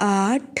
8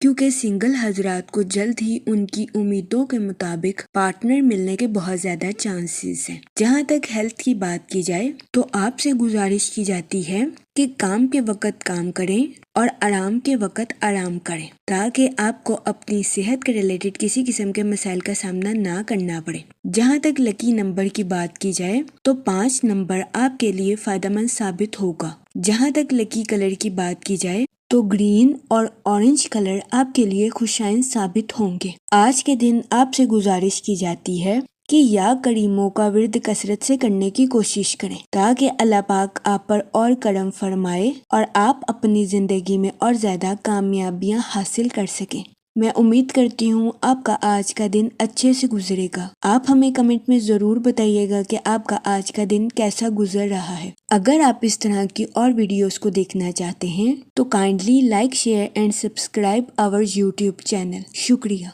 کیونکہ سنگل حضرات کو جلد ہی ان کی امیدوں کے مطابق پارٹنر ملنے کے بہت زیادہ چانسز ہیں۔ جہاں تک ہیلتھ کی بات کی جائے تو آپ سے گزارش کی جاتی ہے کہ کام کے وقت کام کریں اور آرام کے وقت آرام کریں تاکہ آپ کو اپنی صحت کے ریلیٹڈ کسی قسم کے مسائل کا سامنا نہ کرنا پڑے۔ جہاں تک لکی نمبر کی بات کی جائے تو 5 نمبر آپ کے لیے فائدہ مند ثابت ہوگا۔ جہاں تک لکی کلر کی بات کی جائے تو گرین اور اورنج کلر آپ کے لیے خوشائن ثابت ہوں گے۔ آج کے دن آپ سے گزارش کی جاتی ہے کہ یا کریموں کا ورد کثرت سے کرنے کی کوشش کریں تاکہ اللہ پاک آپ پر اور کرم فرمائے اور آپ اپنی زندگی میں اور زیادہ کامیابیاں حاصل کر سکیں۔ میں امید کرتی ہوں آپ کا آج کا دن اچھے سے گزرے گا۔ آپ ہمیں کمنٹ میں ضرور بتائیے گا کہ آپ کا آج کا دن کیسا گزر رہا ہے۔ اگر آپ اس طرح کی اور ویڈیوز کو دیکھنا چاہتے ہیں تو kindly like share and subscribe our YouTube channel. شکریہ۔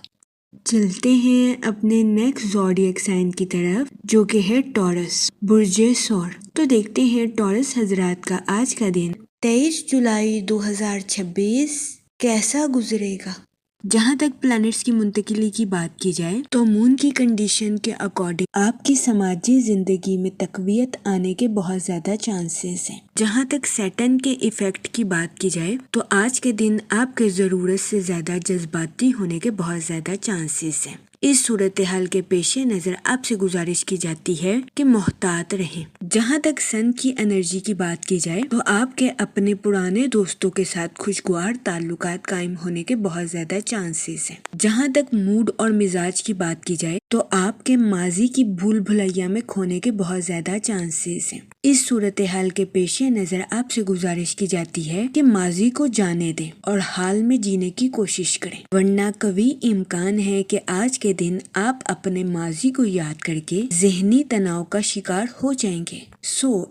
چلتے ہیں اپنے نیکسٹ زوڈیک سائن کی طرف جو کہ ہے ٹورس، برج ثور۔ تو دیکھتے ہیں ٹورس حضرات کا آج کا دن 23 جولائی 2026 کیسا گزرے گا۔ جہاں تک پلانٹس کی منتقلی کی بات کی جائے تو مون کی کنڈیشن کے اکارڈنگ آپ کی سماجی زندگی میں تقویت آنے کے بہت زیادہ چانسز ہیں۔ جہاں تک سیٹن کے ایفیکٹ کی بات کی جائے تو آج کے دن آپ کے ضرورت سے زیادہ جذباتی ہونے کے بہت زیادہ چانسز ہیں۔ اس صورتحال کے پیش نظر آپ سے گزارش کی جاتی ہے کہ محتاط رہیں۔ جہاں تک سن کی انرجی کی بات کی جائے تو آپ کے اپنے پرانے دوستوں کے ساتھ خوشگوار تعلقات قائم ہونے کے بہت زیادہ چانسز ہیں۔ جہاں تک موڈ اور مزاج کی بات کی جائے تو آپ کے ماضی کی بھول بھلائیا میں کھونے کے بہت زیادہ چانسز ہیں۔ اس صورتحال کے پیش نظر آپ سے گزارش کی جاتی ہے کہ ماضی کو جانے دیں اور حال میں جینے کی کوشش کریں، ورنہ قوی امکان ہے کہ آج کے دن آپ اپنے ماضی کو یاد کر کے ذہنی تناؤ کا شکار ہو جائیں گے۔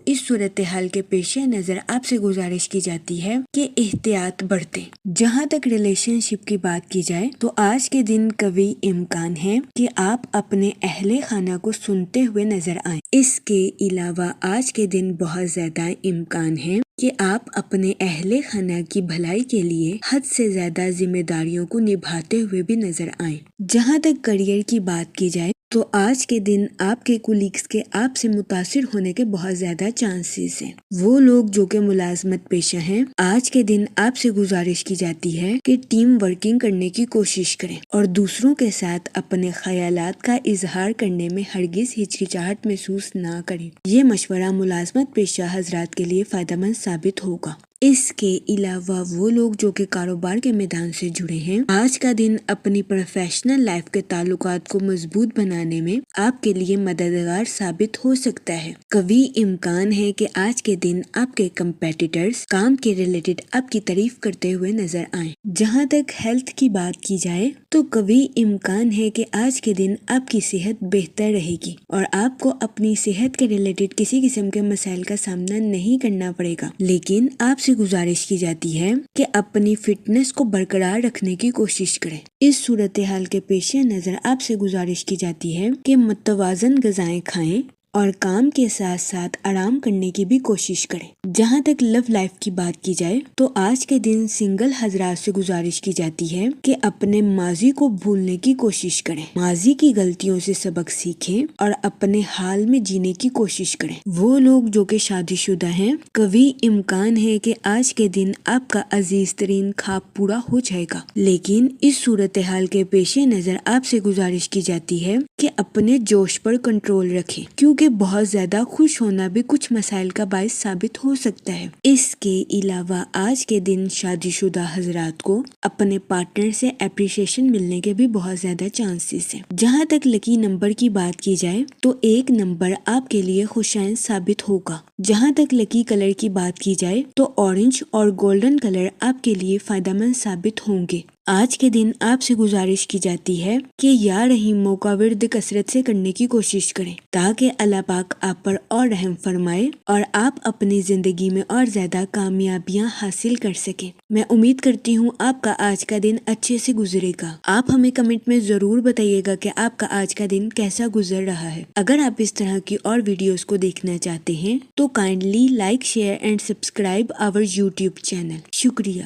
اس صورتحال کے پیش نظر آپ سے گزارش کی جاتی ہے کہ احتیاط برتیں۔ جہاں تک ریلیشن شپ کی بات کی جائے تو آج کے دن قوی امکان ہے کہ آپ اپنے اہل خانہ کو سنتے ہوئے نظر آئیں۔ اس کے علاوہ آج کے دن بہت زیادہ امکان ہے کہ آپ اپنے اہل خانہ کی بھلائی کے لیے حد سے زیادہ ذمہ داریوں کو نبھاتے ہوئے بھی نظر آئیں۔ جہاں تک کریئر کی بات کی جائے تو آج کے دن آپ کے کولیگز کے آپ سے متاثر ہونے کے بہت زیادہ چانسز ہیں۔ وہ لوگ جو کہ ملازمت پیشہ ہیں، آج کے دن آپ سے گزارش کی جاتی ہے کہ ٹیم ورکنگ کرنے کی کوشش کریں اور دوسروں کے ساتھ اپنے خیالات کا اظہار کرنے میں ہرگز ہچکچاہٹ محسوس نہ کریں۔ یہ مشورہ ملازمت پیشہ حضرات کے لیے فائدہ مند ثابت ہوگا۔ اس کے علاوہ وہ لوگ جو کہ کاروبار کے میدان سے جڑے ہیں، آج کا دن اپنی پروفیشنل لائف کے تعلقات کو مضبوط بنانے میں آپ کے لیے مددگار ثابت ہو سکتا ہے۔ قوی امکان ہے کہ آج کے دن آپ کے کمپیٹیٹرز کام کے ریلیٹڈ آپ کی تعریف کرتے ہوئے نظر آئیں۔ جہاں تک ہیلتھ کی بات کی جائے تو قوی امکان ہے کہ آج کے دن آپ کی صحت بہتر رہے گی اور آپ کو اپنی صحت کے ریلیٹڈ کسی قسم کے مسائل کا سامنا نہیں کرنا پڑے گا، لیکن آپ سے گزارش کی جاتی ہے کہ اپنی فٹنس کو برقرار رکھنے کی کوشش کریں۔ اس صورتحال کے پیش نظر آپ سے گزارش کی جاتی ہے کہ متوازن غذائیں کھائیں اور کام کے ساتھ ساتھ آرام کرنے کی بھی کوشش کریں۔ جہاں تک لو لائف کی بات کی جائے تو آج کے دن سنگل حضرات سے گزارش کی جاتی ہے کہ اپنے ماضی کو بھولنے کی کوشش کریں، ماضی کی غلطیوں سے سبق سیکھیں اور اپنے حال میں جینے کی کوشش کریں۔ وہ لوگ جو کہ شادی شدہ ہیں، قوی امکان ہے کہ آج کے دن آپ کا عزیز ترین خواب پورا ہو جائے گا، لیکن اس صورتحال کے پیش نظر آپ سے گزارش کی جاتی ہے کہ اپنے جوش پر کنٹرول رکھیں، کیونکہ بہت زیادہ خوش ہونا بھی کچھ مسائل کا باعث ثابت ہو سکتا ہے۔ اس کے علاوہ آج کے دن شادی شدہ حضرات کو اپنے پارٹنر سے اپریشیشن ملنے کے بھی بہت زیادہ چانسز ہیں۔ جہاں تک لکی نمبر کی بات کی جائے تو 1 نمبر آپ کے لیے خوشائن ثابت ہوگا۔ جہاں تک لکی کلر کی بات کی جائے تو اورنج اور گولڈن کلر آپ کے لیے فائدہ مند ثابت ہوں گے۔ آج کے دن آپ سے گزارش کی جاتی ہے کہ یا رحیموں کا ورد کثرت سے کرنے کی کوشش کریں تاکہ اللہ پاک آپ پر اور رحم فرمائے اور آپ اپنی زندگی میں اور زیادہ کامیابیاں حاصل کر سکیں۔ میں امید کرتی ہوں آپ کا آج کا دن اچھے سے گزرے گا۔ آپ ہمیں کمنٹ میں ضرور بتائیے گا کہ آپ کا آج کا دن کیسا گزر رہا ہے۔ اگر آپ اس طرح کی اور ویڈیوز کو دیکھنا چاہتے ہیں تو kindly like share and subscribe our YouTube channel. شکریہ۔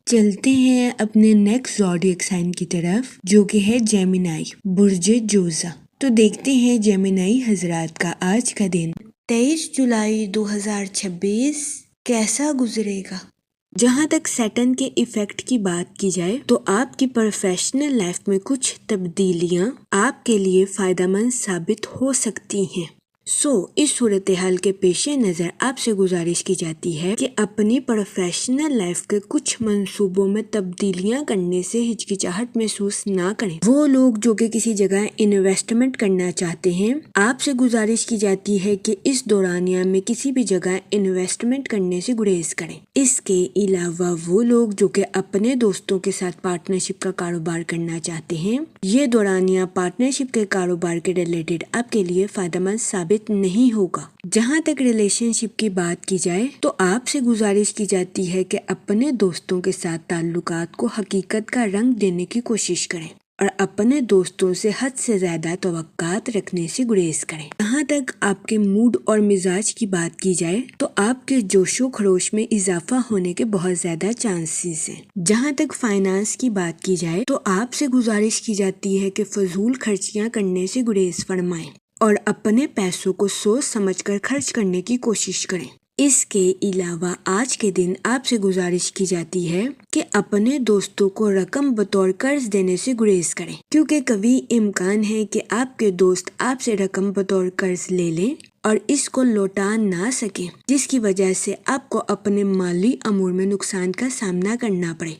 چلتے ہیں اپنے نیکسٹ زوڈیک سائن کی طرف جو کہ ہے جیمینائی، برج جوزا۔ تو دیکھتے ہیں جیمینائی حضرات کا آج کا دن 23 جولائی 2026 کیسا گزرے گا۔ جہاں تک سیٹرن کے ایفیکٹ کی بات کی جائے تو آپ کی پروفیشنل لائف میں کچھ تبدیلیاں آپ کے لیے فائدہ مند ثابت ہو سکتی ہیں۔ اس صورتحال کے پیش نظر آپ سے گزارش کی جاتی ہے کہ اپنی پروفیشنل لائف کے کچھ منصوبوں میں تبدیلیاں کرنے سے ہچکچاہٹ محسوس نہ کریں۔ وہ لوگ جو کہ کسی جگہ انویسٹمنٹ کرنا چاہتے ہیں، آپ سے گزارش کی جاتی ہے کہ اس دورانیہ میں کسی بھی جگہ انویسٹمنٹ کرنے سے گریز کریں۔ اس کے علاوہ وہ لوگ جو کہ اپنے دوستوں کے ساتھ پارٹنرشپ کا کاروبار کرنا چاہتے ہیں، یہ دورانیہ پارٹنرشپ کے کاروبار کے ریلیٹڈ آپ کے لیے فائدہ مند ثابت نہیں ہوگا۔ جہاں تک ریلیشن شپ کی بات کی جائے تو آپ سے گزارش کی جاتی ہے کہ اپنے دوستوں کے ساتھ تعلقات کو حقیقت کا رنگ دینے کی کوشش کریں اور اپنے دوستوں سے حد سے زیادہ توقعات رکھنے سے گریز کریں۔ جہاں تک آپ کے موڈ اور مزاج کی بات کی جائے تو آپ کے جوش و خروش میں اضافہ ہونے کے بہت زیادہ چانسز ہیں۔ جہاں تک فائنانس کی بات کی جائے تو آپ سے گزارش کی جاتی ہے کہ فضول خرچیاں کرنے سے گریز فرمائیں اور اپنے پیسوں کو سوچ سمجھ کر خرچ کرنے کی کوشش کریں۔ اس کے علاوہ آج کے دن آپ سے گزارش کی جاتی ہے کہ اپنے دوستوں کو رقم بطور قرض دینے سے گریز کریں، کیونکہ کبھی امکان ہے کہ آپ کے دوست آپ سے رقم بطور قرض لے لیں اور اس کو لوٹا نہ سکیں، جس کی وجہ سے آپ کو اپنے مالی امور میں نقصان کا سامنا کرنا پڑے۔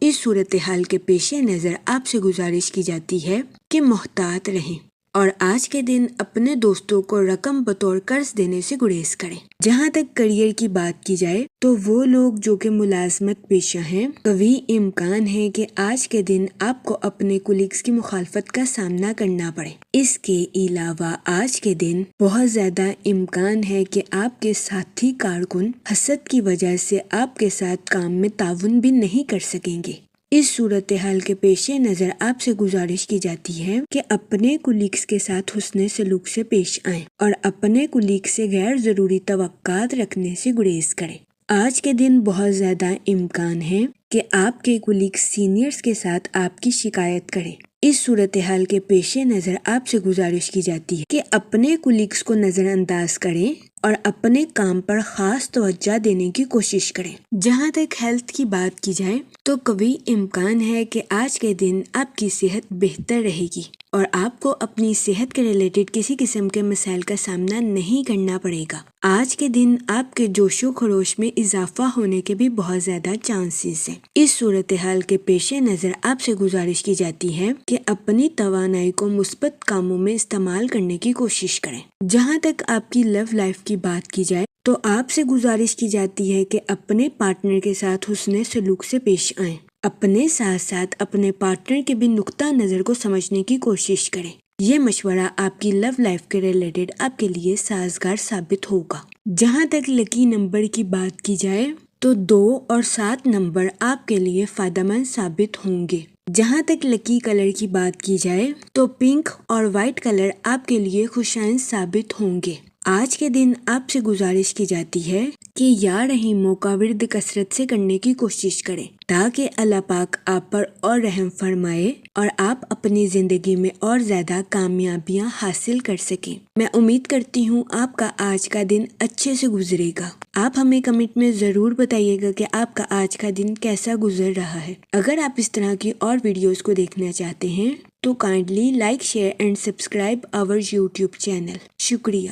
اس صورتحال کے پیش نظر آپ سے گزارش کی جاتی ہے کہ محتاط رہیں اور آج کے دن اپنے دوستوں کو رقم بطور قرض دینے سے گریز کریں۔ جہاں تک کریئر کی بات کی جائے تو وہ لوگ جو کہ ملازمت پیشہ ہیں، کبھی امکان ہے کہ آج کے دن آپ کو اپنے کولیگز کی مخالفت کا سامنا کرنا پڑے۔ اس کے علاوہ آج کے دن بہت زیادہ امکان ہے کہ آپ کے ساتھی کارکن حسد کی وجہ سے آپ کے ساتھ کام میں تعاون بھی نہیں کر سکیں گے۔ اس صورتحال کے پیش نظر آپ سے گزارش کی جاتی ہے کہ اپنے کولیگز کے ساتھ حسن سلوک سے پیش آئیں اور اپنے کولیگ سے غیر ضروری توقعات رکھنے سے گریز کریں۔ آج کے دن بہت زیادہ امکان ہے کہ آپ کے کولیگ سینئرز کے ساتھ آپ کی شکایت کریں۔ اس صورتحال کے پیش نظر آپ سے گزارش کی جاتی ہے کہ اپنے کولیگز کو نظر انداز کریں اور اپنے کام پر خاص توجہ دینے کی کوشش کریں۔ جہاں تک ہیلتھ کی بات کی جائے تو کبھی امکان ہے کہ آج کے دن آپ کی صحت بہتر رہے گی اور آپ کو اپنی صحت کے ریلیٹڈ کسی قسم کے مسائل کا سامنا نہیں کرنا پڑے گا۔ آج کے دن آپ کے جوش و خروش میں اضافہ ہونے کے بھی بہت زیادہ چانسز ہیں۔ اس صورتحال کے پیش نظر آپ سے گزارش کی جاتی ہے کہ اپنی توانائی کو مثبت کاموں میں استعمال کرنے کی کوشش کریں۔ جہاں تک آپ کی لو لائف کی بات کی جائے تو آپ سے گزارش کی جاتی ہے کہ اپنے پارٹنر کے ساتھ حسن سلوک سے پیش آئیں، اپنے ساتھ ساتھ اپنے پارٹنر کے بھی نقطہ نظر کو سمجھنے کی کوشش کریں۔ یہ مشورہ آپ کی لو لائف کے ریلیٹڈ آپ کے لیے سازگار ثابت ہوگا۔ جہاں تک لکی نمبر کی بات کی جائے تو 2 اور 7 نمبر آپ کے لیے فائدہ مند ثابت ہوں گے۔ جہاں تک لکی کلر کی بات کی جائے تو پنک اور وائٹ کلر آپ کے لیے خوشائند ثابت ہوں گے۔ آج کے دن آپ سے گزارش کی جاتی ہے کہ یا رحیموں کا ورد کثرت سے کرنے کی کوشش کریں تاکہ اللہ پاک آپ پر اور رحم فرمائے اور آپ اپنی زندگی میں اور زیادہ کامیابیاں حاصل کر سکیں۔ میں امید کرتی ہوں آپ کا آج کا دن اچھے سے گزرے گا۔ آپ ہمیں کمنٹ میں ضرور بتائیے گا کہ آپ کا آج کا دن کیسا گزر رہا ہے۔ اگر آپ اس طرح کی اور ویڈیوز کو دیکھنا چاہتے ہیں تو kindly like, share and subscribe our YouTube channel. شکریہ۔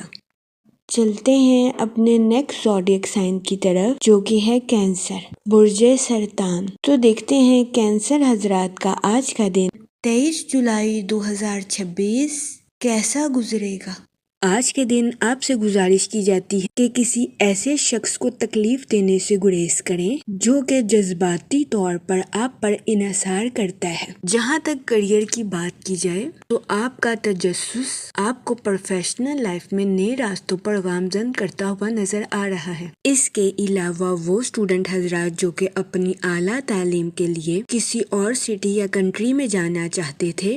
چلتے ہیں اپنے نیکسٹ زوڈیک سائن کی طرف جو کہ ہے کینسر، برج سرطان۔ تو دیکھتے ہیں کینسر حضرات کا آج کا دن 23 جولائی 2026 کیسا گزرے گا۔ آج کے دن آپ سے گزارش کی جاتی ہے کہ کسی ایسے شخص کو تکلیف دینے سے گریز کریں جو کہ جذباتی طور پر آپ پر انحصار کرتا ہے۔ جہاں تک کریئر کی بات کی جائے تو آپ کا تجسس آپ کو پروفیشنل لائف میں نئے راستوں پر گامزن کرتا ہوا نظر آ رہا ہے۔ اس کے علاوہ وہ اسٹوڈنٹ حضرات جو کہ اپنی اعلیٰ تعلیم کے لیے کسی اور سٹی یا کنٹری میں جانا چاہتے تھے،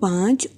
5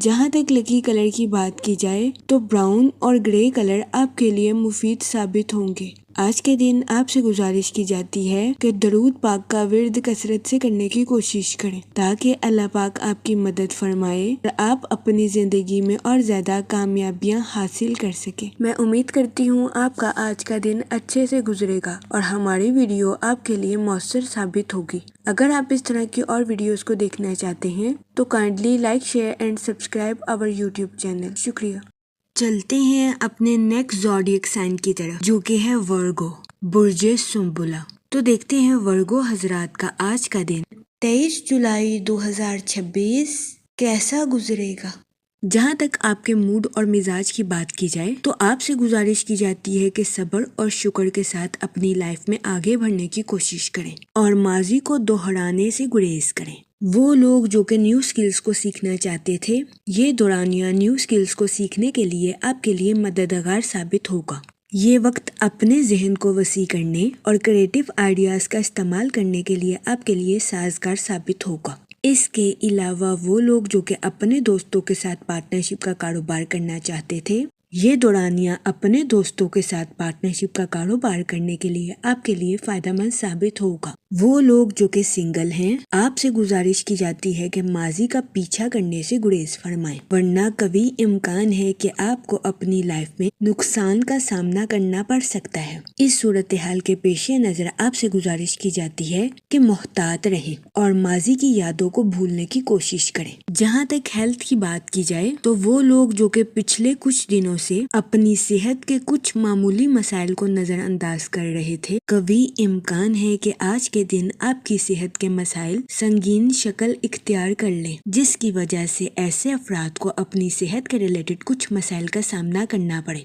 جہاں تک لکی کلر کی بات کی جائے تو براؤن اور گرے کلر آپ کے لیے مفید ثابت ہوں گے۔ آج کے دن آپ سے گزارش کی جاتی ہے کہ درود پاک کا ورد کثرت سے کرنے کی کوشش کریں تاکہ اللہ پاک آپ کی مدد فرمائے اور آپ اپنی زندگی میں اور زیادہ کامیابیاں حاصل کر سکیں۔ میں امید کرتی ہوں آپ کا آج کا دن اچھے سے گزرے گا اور ہماری ویڈیو آپ کے لیے مؤثر ثابت ہوگی۔ اگر آپ اس طرح کی اور ویڈیوز کو دیکھنا چاہتے ہیں تو kindly like, share and subscribe our YouTube channel. شکریہ۔ چلتے ہیں اپنے نیکسٹ زوڈیک سائن کی طرف جو کہ ہے ورگو، برج سنبلہ۔ تو دیکھتے ہیں ورگو حضرات کا آج کا دن 23 جولائی 2026 کیسا گزرے گا۔ جہاں تک آپ کے موڈ اور مزاج کی بات کی جائے تو آپ سے گزارش کی جاتی ہے کہ صبر اور شکر کے ساتھ اپنی لائف میں آگے بڑھنے کی کوشش کریں اور ماضی کو دہرانے سے گریز کریں۔ وہ لوگ جو کہ نیو سکلز کو سیکھنا چاہتے تھے، یہ دورانیہ نیو سکلز کو سیکھنے کے لیے آپ کے لیے مددگار ثابت ہوگا۔ یہ وقت اپنے ذہن کو وسیع کرنے اور کریٹو آئیڈیاز کا استعمال کرنے کے لیے آپ کے لیے سازگار ثابت ہوگا۔ اس کے علاوہ وہ لوگ جو کہ اپنے دوستوں کے ساتھ پارٹنرشپ کا کاروبار کرنا چاہتے تھے، یہ دورانیہ اپنے دوستوں کے ساتھ پارٹنرشپ کا کاروبار کرنے کے لیے آپ کے لیے فائدہ مند ثابت ہوگا۔ وہ لوگ جو کہ سنگل ہیں، آپ سے گزارش کی جاتی ہے کہ ماضی کا پیچھا کرنے سے گریز فرمائیں، ورنہ کبھی امکان ہے کہ آپ کو اپنی لائف میں نقصان کا سامنا کرنا پڑ سکتا ہے۔ اس صورتحال کے پیش نظر آپ سے گزارش کی جاتی ہے کہ محتاط رہیں اور ماضی کی یادوں کو بھولنے کی کوشش کریں۔ جہاں تک ہیلتھ کی بات کی جائے تو وہ لوگ جو کہ پچھلے کچھ دنوں سے اپنی صحت کے کچھ معمولی مسائل کو نظر انداز کر رہے تھے، کبھی امکان ہے کہ آج کے دن آپ کی صحت کے مسائل سنگین شکل اختیار کر لیں، جس کی وجہ سے ایسے افراد کو اپنی صحت کے ریلیٹڈ کچھ مسائل کا سامنا کرنا پڑے۔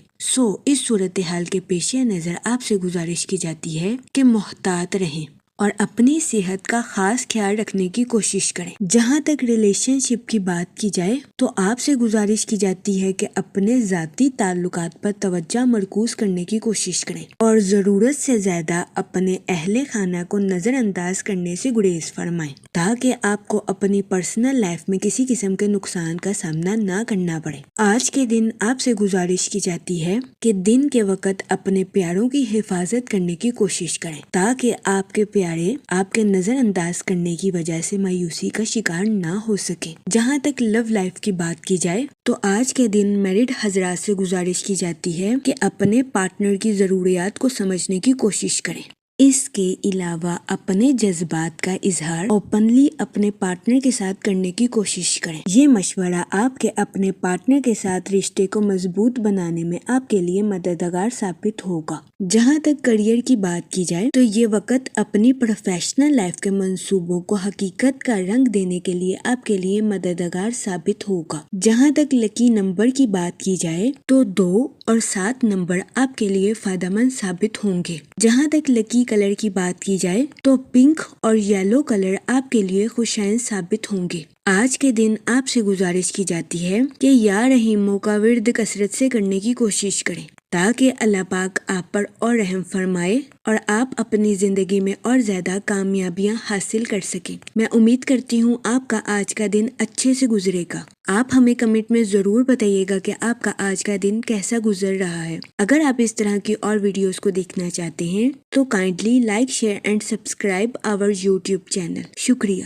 اس صورتحال کے پیش نظر آپ سے گزارش کی جاتی ہے کہ محتاط رہیں اور اپنی صحت کا خاص خیال رکھنے کی کوشش کریں۔ جہاں تک ریلیشن شپ کی بات کی جائے تو آپ سے گزارش کی جاتی ہے کہ اپنے ذاتی تعلقات پر توجہ مرکوز کرنے کی کوشش کریں اور ضرورت سے زیادہ اپنے اہل خانہ کو نظر انداز کرنے سے گریز فرمائیں تاکہ آپ کو اپنی پرسنل لائف میں کسی قسم کے نقصان کا سامنا نہ کرنا پڑے۔ آج کے دن آپ سے گزارش کی جاتی ہے کہ دن کے وقت اپنے پیاروں کی حفاظت کرنے کی کوشش کریں تاکہ آپ کے پیارے آپ کے نظر انداز کرنے کی وجہ سے مایوسی کا شکار نہ ہو سکے۔ جہاں تک لو لائف کی بات کی جائے تو آج کے دن میرڈ حضرات سے گزارش کی جاتی ہے کہ اپنے پارٹنر کی ضروریات کو سمجھنے کی کوشش کریں۔ اس کے علاوہ اپنے جذبات کا اظہار اوپنلی اپنے پارٹنر کے ساتھ کرنے کی کوشش کریں۔ یہ مشورہ آپ کے اپنے پارٹنر کے ساتھ رشتے کو مضبوط بنانے میں آپ کے لیے مددگار ثابت ہوگا۔ جہاں تک کریئر کی بات کی جائے تو یہ وقت اپنی پروفیشنل لائف کے منصوبوں کو حقیقت کا رنگ دینے کے لیے آپ کے لیے مددگار ثابت ہوگا۔ جہاں تک لکی نمبر کی بات کی جائے تو 2 اور 7 نمبر آپ کے لیے فائدہ مند ثابت ہوں گے۔ جہاں تک لکی کلر کی بات کی جائے تو پنک اور یلو کلر آپ کے لیے خوشائن ثابت ہوں گے۔ آج کے دن آپ سے گزارش کی جاتی ہے کہ یا رحیموں کا ورد کثرت سے کرنے کی کوشش کریں تاکہ اللہ پاک آپ پر اور رحم فرمائے اور آپ اپنی زندگی میں اور زیادہ کامیابیاں حاصل کر سکیں۔ میں امید کرتی ہوں آپ کا آج کا دن اچھے سے گزرے گا۔ آپ ہمیں کمنٹ میں ضرور بتائیے گا کہ آپ کا آج کا دن کیسا گزر رہا ہے۔ اگر آپ اس طرح کی اور ویڈیوز کو دیکھنا چاہتے ہیں تو kindly like, share and subscribe our YouTube channel. شکریہ۔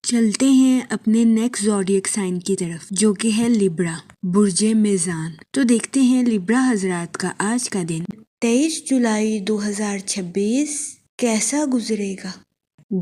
چلتے ہیں اپنے نیکسٹ زوڈیک سائن کی طرف جو کہ ہے لیبرا، برج میزان۔ تو دیکھتے ہیں لیبرا حضرات کا آج کا دن 23 جولائی 2026 کیسا گزرے گا۔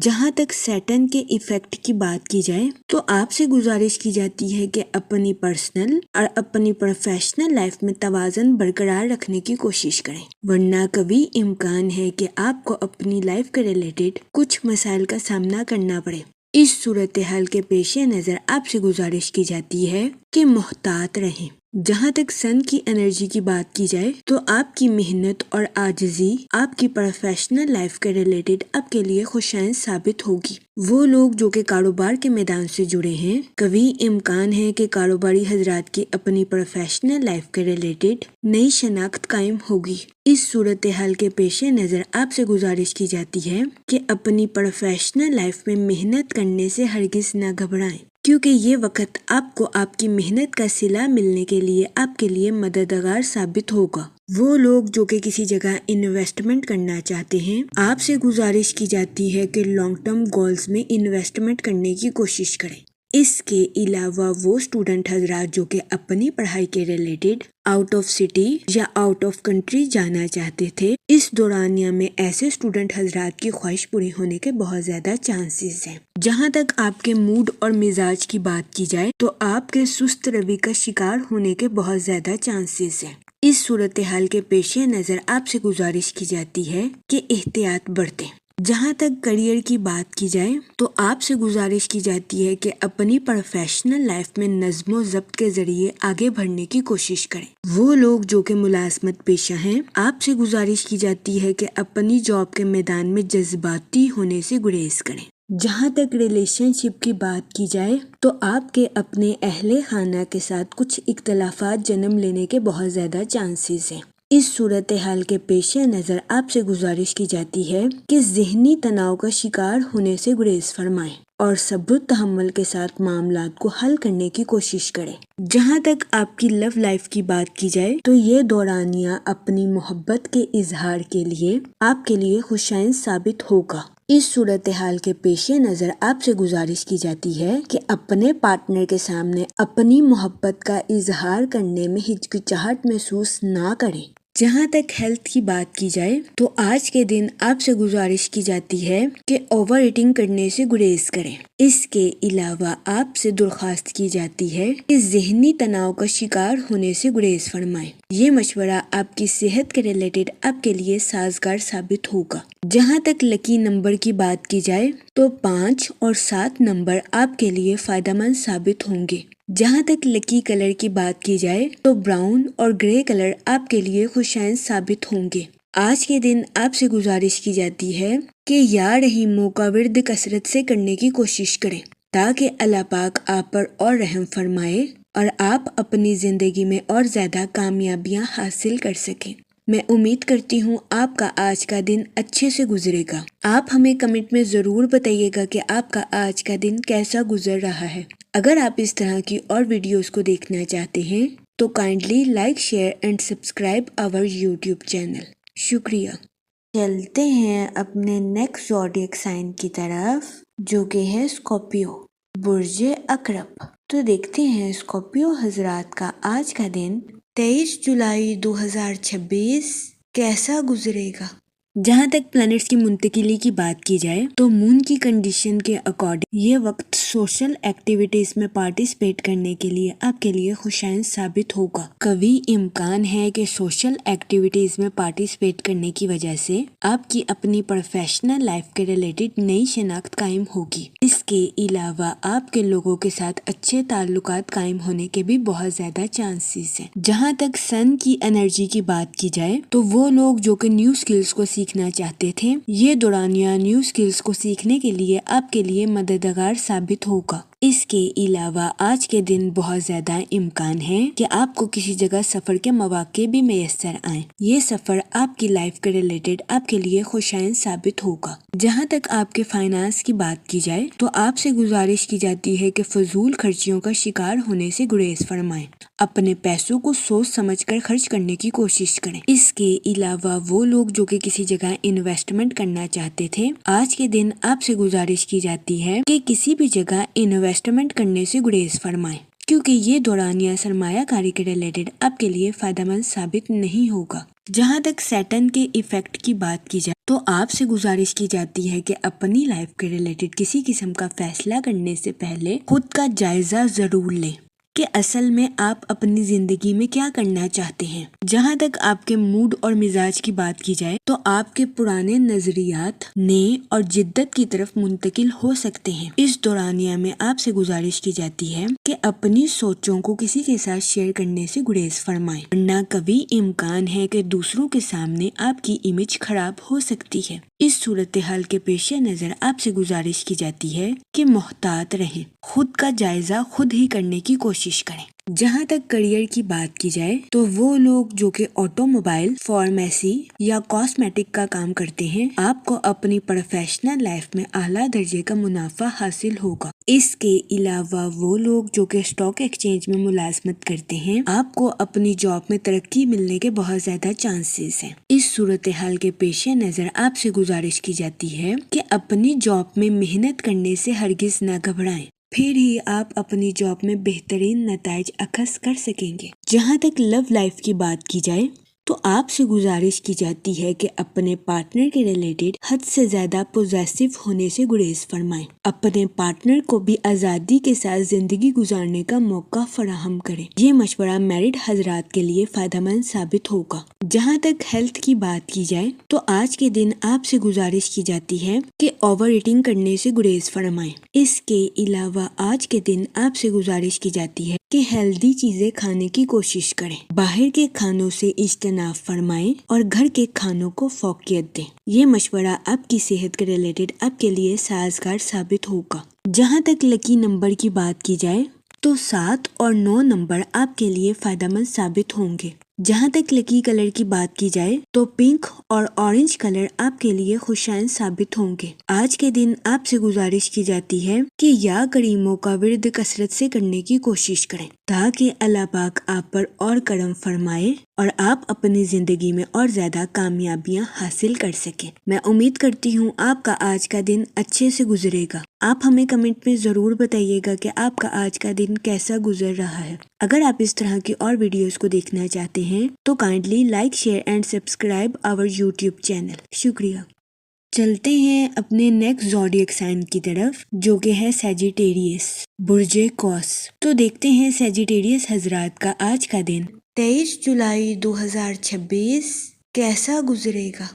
جہاں تک سیٹن کے ایفیکٹ کی بات کی جائے تو آپ سے گزارش کی جاتی ہے کہ اپنی پرسنل اور اپنی پروفیشنل لائف میں توازن برقرار رکھنے کی کوشش کریں، ورنہ کبھی امکان ہے کہ آپ کو اپنی لائف کے ریلیٹڈ کچھ مسائل کا سامنا کرنا پڑے۔ اس صورتحال کے پیش نظر آپ سے گزارش کی جاتی ہے کہ محتاط رہیں۔ جہاں تک سن کی انرجی کی بات کی جائے تو آپ کی محنت اور عاجزی آپ کی پروفیشنل لائف کے ریلیٹڈ آپ کے لیے خوشائن ثابت ہوگی۔ وہ لوگ جو کہ کاروبار کے میدان سے جڑے ہیں، کبھی امکان ہے کہ کاروباری حضرات کی اپنی پروفیشنل لائف کے ریلیٹڈ نئی شناخت قائم ہوگی۔ اس صورتحال کے پیش نظر آپ سے گزارش کی جاتی ہے کہ اپنی پروفیشنل لائف میں محنت کرنے سے ہرگز نہ گھبرائیں کیونکہ یہ وقت آپ کو آپ کی محنت کا صلہ ملنے کے لیے آپ کے لیے مددگار ثابت ہوگا۔ وہ لوگ جو کہ کسی جگہ انویسٹمنٹ کرنا چاہتے ہیں، آپ سے گزارش کی جاتی ہے کہ لانگ ٹرم گولز میں انویسٹمنٹ کرنے کی کوشش کریں۔ اس کے علاوہ وہ اسٹوڈنٹ حضرات جو کہ اپنی پڑھائی کے ریلیٹڈ آؤٹ آف سٹی یا آؤٹ آف کنٹری جانا چاہتے تھے، اس دورانیہ میں ایسے اسٹوڈنٹ حضرات کی خواہش پوری ہونے کے بہت زیادہ چانسز ہیں۔ جہاں تک آپ کے موڈ اور مزاج کی بات کی جائے تو آپ کے سست روی کا شکار ہونے کے بہت زیادہ چانسز ہیں۔ اس صورتحال کے پیش نظر آپ سے گزارش کی جاتی ہے کہ احتیاط برتیں۔ جہاں تک کریئر کی بات کی جائے تو آپ سے گزارش کی جاتی ہے کہ اپنی پروفیشنل لائف میں نظم و ضبط کے ذریعے آگے بڑھنے کی کوشش کریں۔ وہ لوگ جو کہ ملازمت پیشہ ہیں، آپ سے گزارش کی جاتی ہے کہ اپنی جاب کے میدان میں جذباتی ہونے سے گریز کریں۔ جہاں تک ریلیشن شپ کی بات کی جائے تو آپ کے اپنے اہل خانہ کے ساتھ کچھ اختلافات جنم لینے کے بہت زیادہ چانسز ہیں۔ اس صورتحال کے پیش نظر آپ سے گزارش کی جاتی ہے کہ ذہنی تناؤ کا شکار ہونے سے گریز فرمائیں اور صبر و تحمل کے ساتھ معاملات کو حل کرنے کی کوشش کریں۔ جہاں تک آپ کی لو لائف کی بات کی جائے تو یہ دورانیہ اپنی محبت کے اظہار کے لیے آپ کے لیے خوشائن ثابت ہوگا۔ اس صورتحال کے پیش نظر آپ سے گزارش کی جاتی ہے کہ اپنے پارٹنر کے سامنے اپنی محبت کا اظہار کرنے میں ہچکچاہٹ محسوس نہ کریں۔ جہاں تک ہیلتھ کی بات کی جائے تو آج کے دن آپ سے گزارش کی جاتی ہے کہ اوور ایٹنگ کرنے سے گریز کریں۔ اس کے علاوہ آپ سے درخواست کی جاتی ہے کہ ذہنی تناؤ کا شکار ہونے سے گریز فرمائیں۔ یہ مشورہ آپ کی صحت کے ریلیٹڈ آپ کے لیے سازگار ثابت ہوگا۔ جہاں تک لکی نمبر کی بات کی جائے تو 5 اور 7 نمبر آپ کے لیے فائدہ مند ثابت ہوں گے۔ جہاں تک لکی کلر کی بات کی جائے تو براؤن اور گرے کلر آپ کے لیے خوشائن ثابت ہوں گے۔ آج کے دن آپ سے گزارش کی جاتی ہے کہ یا رحیموں کا ورد کثرت سے کرنے کی کوشش کریں تاکہ اللہ پاک آپ پر اور رحم فرمائے اور آپ اپنی زندگی میں اور زیادہ کامیابیاں حاصل کر سکیں۔ میں امید کرتی ہوں آپ کا آج کا دن اچھے سے گزرے گا۔ آپ ہمیں کمنٹ میں ضرور بتائیے گا کہ آپ کا آج کا دن کیسا گزر رہا ہے۔ اگر آپ اس طرح کی اور ویڈیوز کو دیکھنا چاہتے ہیں تو kindly like, share and subscribe our YouTube channel. شکریہ۔ چلتے ہیں اپنے نیکسٹ زوڈیک سائن کی طرف جو کہ ہے اسکارپیو، برج عقرب۔ تو دیکھتے ہیں اسکارپیو حضرات کا آج کا دن 23 جولائی 2026 کیسا گزرے گا۔ جہاں تک پلانٹس کی منتقلی کی بات کی جائے تو مون کی کنڈیشن کے اکارڈنگ یہ وقت سوشل ایکٹیویٹیز میں پارٹیسپیٹ کرنے کے لیے آپ کے لیے خوشائن ثابت ہوگا۔ قوی امکان ہے کہ سوشل ایکٹیویٹیز میں پارٹیسپیٹ کرنے کی وجہ سے آپ کی اپنی پروفیشنل لائف کے ریلیٹڈ نئی شناخت قائم ہوگی۔ اس کے علاوہ آپ کے لوگوں کے ساتھ اچھے تعلقات قائم ہونے کے بھی بہت زیادہ چانسز ہیں۔ جہاں تک سن کی انرجی کی بات کی جائے تو وہ لوگ جو کہ نیو اسکلز کو سیکھنا چاہتے تھے، یہ دورانیہ نیو اسکلز کو سیکھنے کے لیے آپ کے لیے مددگار ثابت ہوگا۔ اس کے علاوہ آج کے دن بہت زیادہ امکان ہے کہ آپ کو کسی جگہ سفر کے مواقع بھی میسر آئیں۔ یہ سفر آپ کی لائف کے ریلیٹڈ آپ کے لیے خوشائن ثابت ہوگا۔ جہاں تک آپ کے فائنانس کی بات کی جائے تو آپ سے گزارش کی جاتی ہے کہ فضول خرچیوں کا شکار ہونے سے گریز فرمائیں۔ اپنے پیسوں کو سوچ سمجھ کر خرچ کرنے کی کوشش کریں۔ اس کے علاوہ وہ لوگ جو کہ کسی جگہ انویسٹمنٹ کرنا چاہتے تھے، آج کے دن آپ سے گزارش کی جاتی ہے کہ کسی بھی جگہ انویسٹمنٹ کرنے سے گریز فرمائیں کیونکہ یہ دورانیہ سرمایہ کاری کے ریلیٹڈ آپ کے لیے فائدہ مند ثابت نہیں ہوگا۔ جہاں تک سیٹن کے ایفیکٹ کی بات کی جائے تو آپ سے گزارش کی جاتی ہے کہ اپنی لائف کے ریلیٹڈ کسی قسم کا فیصلہ کرنے سے پہلے خود کا جائزہ ضرور لیں کہ اصل میں آپ اپنی زندگی میں کیا کرنا چاہتے ہیں۔ جہاں تک آپ کے موڈ اور مزاج کی بات کی جائے تو آپ کے پرانے نظریات نئے اور جدت کی طرف منتقل ہو سکتے ہیں۔ اس دورانیہ میں آپ سے گزارش کی جاتی ہے کہ اپنی سوچوں کو کسی کے ساتھ شیئر کرنے سے گریز فرمائیں ورنہ قوی امکان ہے کہ دوسروں کے سامنے آپ کی امیج خراب ہو سکتی ہے۔ اس صورتحال کے پیش نظر آپ سے گزارش کی جاتی ہے کہ محتاط رہیں، خود کا جائزہ خود ہی کرنے کی کوشش کریں۔ جہاں تک کریئر کی بات کی جائے تو وہ لوگ جو کہ آٹو موبائل، فارمیسی یا کاسمیٹک کا کام کرتے ہیں، آپ کو اپنی پروفیشنل لائف میں اعلیٰ درجے کا منافع حاصل ہوگا۔ اس کے علاوہ وہ لوگ جو کہ اسٹاک ایکسچینج میں ملازمت کرتے ہیں، آپ کو اپنی جاب میں ترقی ملنے کے بہت زیادہ چانسز ہیں۔ اس صورتحال کے پیش نظر آپ سے گزارش کی جاتی ہے کہ اپنی جاب میں محنت کرنے سے ہرگز نہ گھبرائیں، پھر ہی آپ اپنی جاب میں بہترین نتائج اخذ کر سکیں گے۔ جہاں تک لو لائف کی بات کی جائے تو آپ سے گزارش کی جاتی ہے کہ اپنے پارٹنر کے ریلیٹڈ حد سے زیادہ پوزیسو ہونے سے گریز فرمائیں۔ اپنے پارٹنر کو بھی آزادی کے ساتھ زندگی گزارنے کا موقع فراہم کریں۔ یہ مشورہ میرڈ حضرات کے لیے فائدہ مند ثابت ہوگا۔ جہاں تک ہیلتھ کی بات کی جائے تو آج کے دن آپ سے گزارش کی جاتی ہے کہ اوور ایٹنگ کرنے سے گریز فرمائیں۔ اس کے علاوہ آج کے دن آپ سے گزارش کی جاتی ہے کہ ہیلدی چیزیں کھانے کی کوشش کریں، باہر کے کھانوں سے اجتناب فرمائیں اور گھر کے کھانوں کو فوقیت دیں۔ یہ مشورہ آپ کی صحت کے ریلیٹڈ آپ کے لیے سازگار ثابت ہوگا۔ جہاں تک لکی نمبر کی بات کی جائے تو 7 اور 9 نمبر آپ کے لیے فائدہ مند ثابت ہوں گے۔ جہاں تک لکی کلر کی بات کی جائے تو پنک اور اورنج کلر آپ کے لیے خوشائن ثابت ہوں گے۔ آج کے دن آپ سے گزارش کی جاتی ہے کہ یا کریموں کا ورد کثرت سے کرنے کی کوشش کریں تاکہ اللہ پاک آپ پر اور کرم فرمائے اور آپ اپنی زندگی میں اور زیادہ کامیابیاں حاصل کر سکیں۔ میں امید کرتی ہوں آپ کا آج کا دن اچھے سے گزرے گا۔ آپ ہمیں کمنٹ میں ضرور بتائیے گا کہ آپ کا آج کا دن کیسا گزر رہا ہے۔ اگر آپ اس طرح کی اور ویڈیوز کو دیکھنا چاہتے ہیں تو kindly like, share and subscribe our YouTube channel. شکریہ۔ چلتے ہیں اپنے نیکسٹ زوڈیک سائن کی طرف جو کہ ہے سیجیٹیریس، برج قوس۔ تو دیکھتے ہیں سیجیٹیریس حضرات کا آج کا دن 23 جولائی 2026 کیسا گزرے گا۔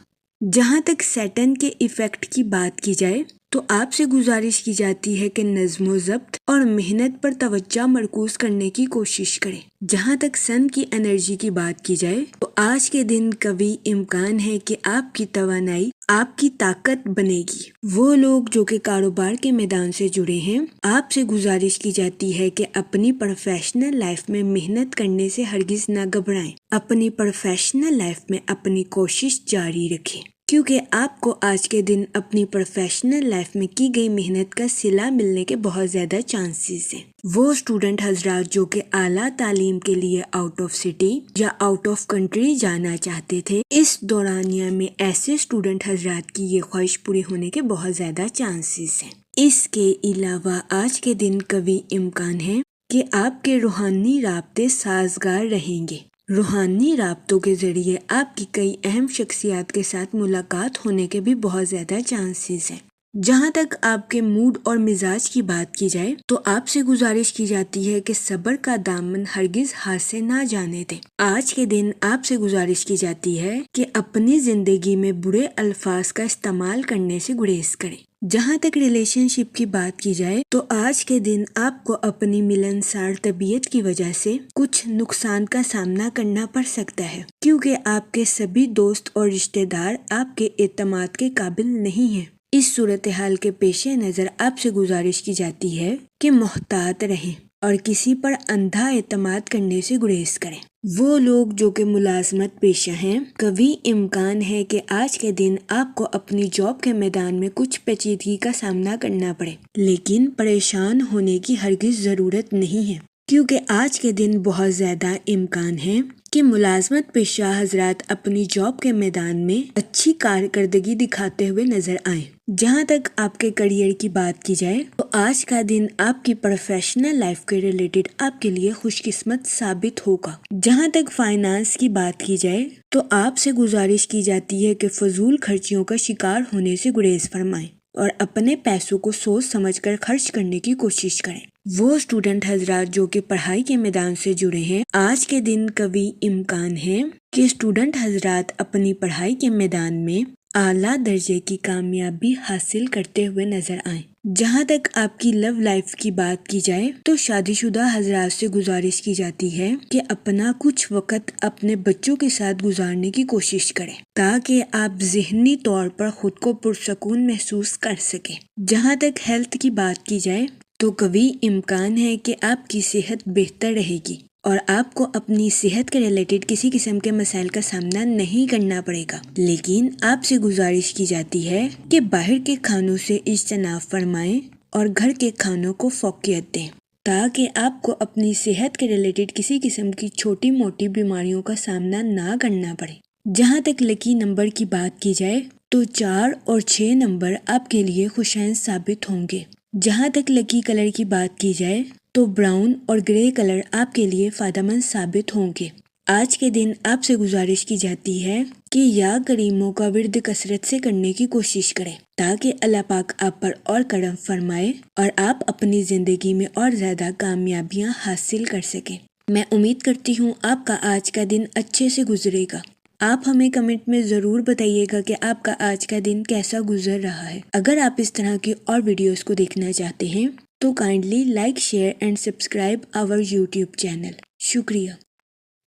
جہاں تک سیٹن کے ایفیکٹ کی بات کی جائے تو آپ سے گزارش کی جاتی ہے کہ نظم و ضبط اور محنت پر توجہ مرکوز کرنے کی کوشش کریں۔ جہاں تک سن کی انرجی کی بات کی جائے تو آج کے دن قوی امکان ہے کہ آپ کی توانائی آپ کی طاقت بنے گی۔ وہ لوگ جو کہ کاروبار کے میدان سے جڑے ہیں، آپ سے گزارش کی جاتی ہے کہ اپنی پروفیشنل لائف میں محنت کرنے سے ہرگز نہ گھبرائیں۔ اپنی پروفیشنل لائف میں اپنی کوشش جاری رکھیں کیونکہ آپ کو آج کے دن اپنی پروفیشنل لائف میں کی گئی محنت کا صلہ ملنے کے بہت زیادہ چانسز ہیں۔ وہ اسٹوڈنٹ حضرات جو کہ اعلیٰ تعلیم کے لیے آؤٹ آف سٹی یا آؤٹ آف کنٹری جانا چاہتے تھے، اس دورانیہ میں ایسے اسٹوڈنٹ حضرات کی یہ خواہش پوری ہونے کے بہت زیادہ چانسز ہیں۔ اس کے علاوہ آج کے دن قوی امکان ہے کہ آپ کے روحانی رابطے سازگار رہیں گے۔ روحانی رابطوں کے ذریعے آپ کی کئی اہم شخصیات کے ساتھ ملاقات ہونے کے بھی بہت زیادہ چانسز ہیں۔ جہاں تک آپ کے موڈ اور مزاج کی بات کی جائے تو آپ سے گزارش کی جاتی ہے کہ صبر کا دامن ہرگز ہاتھ سے نہ جانے دیں۔ آج کے دن آپ سے گزارش کی جاتی ہے کہ اپنی زندگی میں برے الفاظ کا استعمال کرنے سے گریز کریں۔ جہاں تک ریلیشن شپ کی بات کی جائے تو آج کے دن آپ کو اپنی ملنسار طبیعت کی وجہ سے کچھ نقصان کا سامنا کرنا پڑ سکتا ہے کیونکہ آپ کے سبھی دوست اور رشتہ دار آپ کے اعتماد کے قابل نہیں ہیں۔ اس صورتحال کے پیش نظر آپ سے گزارش کی جاتی ہے کہ محتاط رہیں اور کسی پر اندھا اعتماد کرنے سے گریز کریں۔ وہ لوگ جو کہ ملازمت پیشہ ہیں، قوی امکان ہے کہ آج کے دن آپ کو اپنی جاب کے میدان میں کچھ پیچیدگی کا سامنا کرنا پڑے، لیکن پریشان ہونے کی ہرگز ضرورت نہیں ہے کیونکہ آج کے دن بہت زیادہ امکان ہے کہ ملازمت پیشہ حضرات اپنی جاب کے میدان میں اچھی کارکردگی دکھاتے ہوئے نظر آئیں۔ جہاں تک آپ کے کریئر کی بات کی جائے تو آج کا دن آپ کی پروفیشنل لائف کے ریلیٹڈ آپ کے لیے خوش قسمت ثابت ہوگا۔ جہاں تک فائنانس کی بات کی جائے تو آپ سے گزارش کی جاتی ہے کہ فضول خرچیوں کا شکار ہونے سے گریز فرمائیں اور اپنے پیسوں کو سوچ سمجھ کر خرچ کرنے کی کوشش کریں۔ وہ اسٹوڈنٹ حضرات جو کہ پڑھائی کے میدان سے جڑے ہیں، آج کے دن قوی امکان ہے کہ اسٹوڈنٹ حضرات اپنی پڑھائی کے میدان میں اعلیٰ درجے کی کامیابی حاصل کرتے ہوئے نظر آئیں۔ جہاں تک آپ کی لو لائف کی بات کی جائے تو شادی شدہ حضرات سے گزارش کی جاتی ہے کہ اپنا کچھ وقت اپنے بچوں کے ساتھ گزارنے کی کوشش کریں تاکہ آپ ذہنی طور پر خود کو پرسکون محسوس کر سکیں۔ جہاں تک ہیلتھ کی بات کی جائے تو قوی امکان ہے کہ آپ کی صحت بہتر رہے گی اور آپ کو اپنی صحت کے ریلیٹڈ کسی قسم کے مسائل کا سامنا نہیں کرنا پڑے گا، لیکن آپ سے گزارش کی جاتی ہے کہ باہر کے کھانوں سے اجتناب فرمائیں اور گھر کے کھانوں کو فوقیت دیں تاکہ آپ کو اپنی صحت کے ریلیٹڈ کسی قسم کی چھوٹی موٹی بیماریوں کا سامنا نہ کرنا پڑے۔ جہاں تک لکی نمبر کی بات کی جائے تو 4 اور 6 نمبر آپ کے لیے خوشائن ثابت ہوں گے۔ جہاں تک لکی کلر کی بات کی جائے تو براؤن اور گرے کلر آپ کے لیے فائدہ مند ثابت ہوں گے۔ آج کے دن آپ سے گزارش کی جاتی ہے کہ یا کریموں کا ورد کثرت سے کرنے کی کوشش کریں تاکہ اللہ پاک آپ پر اور کرم فرمائے اور آپ اپنی زندگی میں اور زیادہ کامیابیاں حاصل کر سکیں۔ میں امید کرتی ہوں آپ کا آج کا دن اچھے سے گزرے گا۔ آپ ہمیں کمنٹ میں ضرور بتائیے گا کہ آپ کا آج کا دن کیسا گزر رہا ہے۔ اگر آپ اس طرح کی اور ویڈیوز کو دیکھنا چاہتے ہیں تو kindly like share and subscribe our YouTube channel. شکریہ۔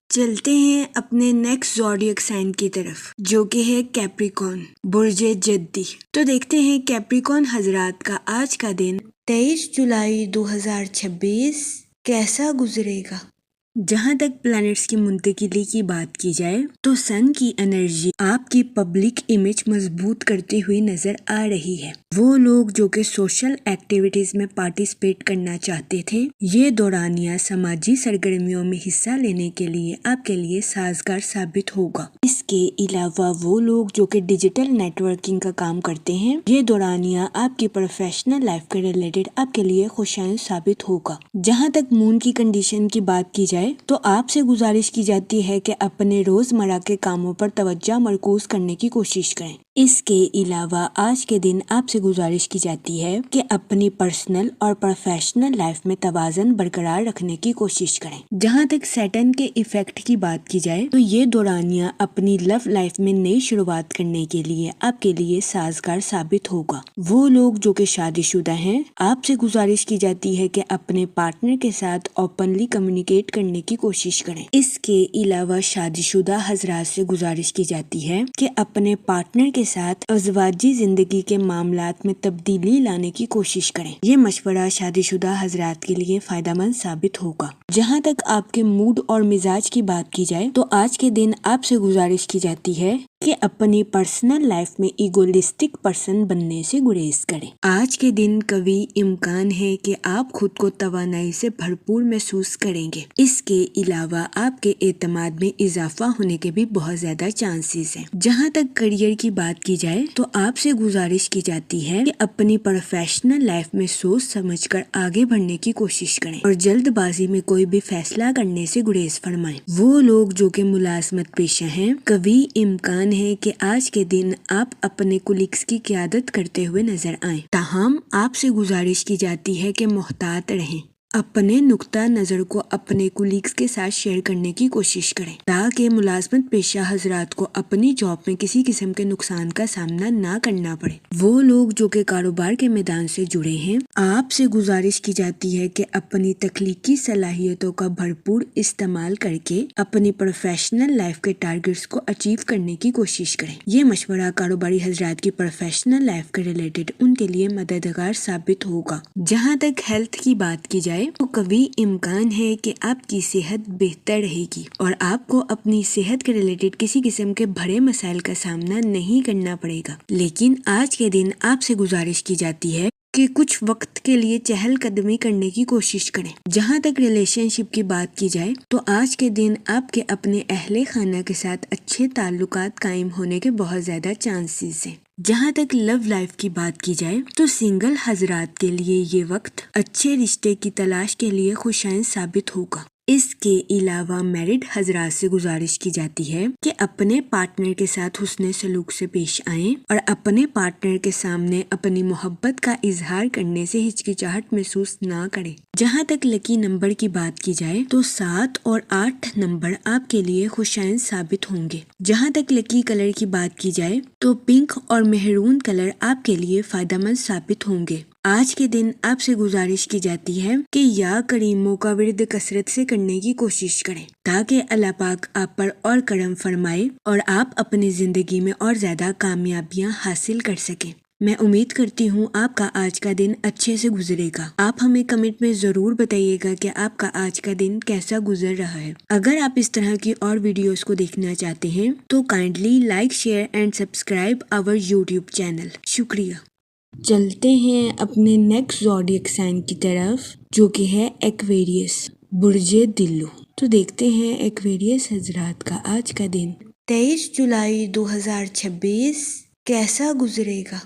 چلتے ہیں اپنے نیکسٹ زوڈیک سائن کی طرف جو کہ ہے کیپریکون، برج جدی۔ تو دیکھتے ہیں کیپریکون حضرات کا آج کا دن 23 جولائی 2026 کیسا گزرے گا۔ جہاں تک پلانٹس کی منتقلی کی بات کی جائے تو سن کی انرجی آپ کی پبلک امیج مضبوط کرتی ہوئی نظر آ رہی ہے۔ وہ لوگ جو کہ سوشل ایکٹیویٹیز میں پارٹیسپیٹ کرنا چاہتے تھے، یہ دورانیہ سماجی سرگرمیوں میں حصہ لینے کے لیے آپ کے لیے سازگار ثابت ہوگا۔ اس کے علاوہ وہ لوگ جو کہ ڈیجیٹل نیٹ ورکنگ کا کام کرتے ہیں، یہ دورانیہ آپ کی پروفیشنل لائف کے ریلیٹڈ آپ کے لیے خوشائن ثابت ہوگا۔ جہاں تک مون کی کنڈیشن کی بات کی جائے تو آپ سے گزارش کی جاتی ہے کہ اپنے روزمرہ کے کاموں پر توجہ مرکوز کرنے کی کوشش کریں۔ اس کے علاوہ آج کے دن آپ سے گزارش کی جاتی ہے کہ اپنی پرسنل اور پروفیشنل لائف میں توازن برقرار رکھنے کی کوشش کریں۔ جہاں تک سیٹرن کے ایفیکٹ کی بات کی جائے تو یہ دورانیہ اپنی لو لائف میں نئی شروعات کرنے کے لیے آپ کے لیے سازگار ثابت ہوگا۔ وہ لوگ جو کہ شادی شدہ ہیں، آپ سے گزارش کی جاتی ہے کہ اپنے پارٹنر کے ساتھ اوپنلی کمیونیکیٹ کرنے کی کوشش کریں۔ اس کے علاوہ شادی شدہ حضرات سے گزارش کی جاتی ہے کہ اپنے پارٹنر کے ساتھ ازواجی زندگی کے معاملات میں تبدیلی لانے کی کوشش کریں۔ یہ مشورہ شادی شدہ حضرات کے لیے فائدہ مند ثابت ہوگا۔ جہاں تک آپ کے موڈ اور مزاج کی بات کی جائے تو آج کے دن آپ سے گزارش کی جاتی ہے کہ اپنی پرسنل لائف میں ایگولسٹک پرسن بننے سے گریز کریں۔ آج کے دن قوی امکان ہے کہ آپ خود کو توانائی سے بھرپور محسوس کریں گے۔ اس کے علاوہ آپ کے اعتماد میں اضافہ ہونے کے بھی بہت زیادہ چانسز ہیں۔ جہاں تک کریئر کی بات کی جائے تو آپ سے گزارش کی جاتی ہے کہ اپنی پروفیشنل لائف میں سوچ سمجھ کر آگے بڑھنے کی کوشش کریں اور جلد بازی میں کوئی بھی فیصلہ کرنے سے گریز فرمائیں۔ وہ لوگ جو کہ ملازمت پیشہ ہیں، قوی امکان ہے کہ آج کے دن آپ اپنے کولیگز کی قیادت کرتے ہوئے نظر آئیں۔ تاہم آپ سے گزارش کی جاتی ہے کہ محتاط رہیں۔ اپنے نقطہ نظر کو اپنے کولیگز کے ساتھ شیئر کرنے کی کوشش کریں تاکہ ملازمت پیشہ حضرات کو اپنی جاب میں کسی قسم کے نقصان کا سامنا نہ کرنا پڑے۔ وہ لوگ جو کہ کاروبار کے میدان سے جڑے ہیں، آپ سے گزارش کی جاتی ہے کہ اپنی تخلیقی صلاحیتوں کا بھرپور استعمال کر کے اپنی پروفیشنل لائف کے ٹارگٹس کو اچیو کرنے کی کوشش کریں۔ یہ مشورہ کاروباری حضرات کی پروفیشنل لائف کے ریلیٹڈ ان کے لیے مددگار ثابت ہوگا۔ جہاں تک ہیلتھ کی بات کی جائے تو قوی امکان ہے کہ آپ کی صحت بہتر رہے گی اور آپ کو اپنی صحت کے ریلیٹڈ کسی قسم کے بڑے مسائل کا سامنا نہیں کرنا پڑے گا۔ لیکن آج کے دن آپ سے گزارش کی جاتی ہے کہ کچھ وقت کے لیے چہل قدمی کرنے کی کوشش کریں۔ جہاں تک ریلیشن شپ کی بات کی جائے تو آج کے دن آپ کے اپنے اہل خانہ کے ساتھ اچھے تعلقات قائم ہونے کے بہت زیادہ چانسز ہیں۔ جہاں تک لو لائف کی بات کی جائے تو سنگل حضرات کے لیے یہ وقت اچھے رشتے کی تلاش کے لیے خوشائن ثابت ہوگا۔ اس کے علاوہ میرڈ حضرات سے گزارش کی جاتی ہے کہ اپنے پارٹنر کے ساتھ حسن سلوک سے پیش آئیں اور اپنے پارٹنر کے سامنے اپنی محبت کا اظہار کرنے سے ہچکچاہٹ محسوس نہ کریں۔ جہاں تک لکی نمبر کی بات کی جائے تو 7 اور 8 نمبر آپ کے لیے خوشائن ثابت ہوں گے۔ جہاں تک لکی کلر کی بات کی جائے تو پنک اور مہرون کلر آپ کے لیے فائدہ مند ثابت ہوں گے۔ آج کے دن آپ سے گزارش کی جاتی ہے کہ یا کریموں کا ورد کثرت سے کرنے کی کوشش کریں تاکہ اللہ پاک آپ پر اور کرم فرمائے اور آپ اپنی زندگی میں اور زیادہ کامیابیاں حاصل کر سکیں۔ میں امید کرتی ہوں آپ کا آج کا دن اچھے سے گزرے گا۔ آپ ہمیں کمنٹ میں ضرور بتائیے گا کہ آپ کا آج کا دن کیسا گزر رہا ہے۔ اگر آپ اس طرح کی اور ویڈیوز کو دیکھنا چاہتے ہیں تو kindly like share and subscribe our YouTube channel. شکریہ۔ چلتے ہیں اپنے نیکسٹ زوڈیک سائن کی طرف جو کہ ہے ایکویریس، برج دلو۔ تو دیکھتے ہیں ایکویریس حضرات کا آج کا دن 23 جولائی 2026 کیسا گزرے گا۔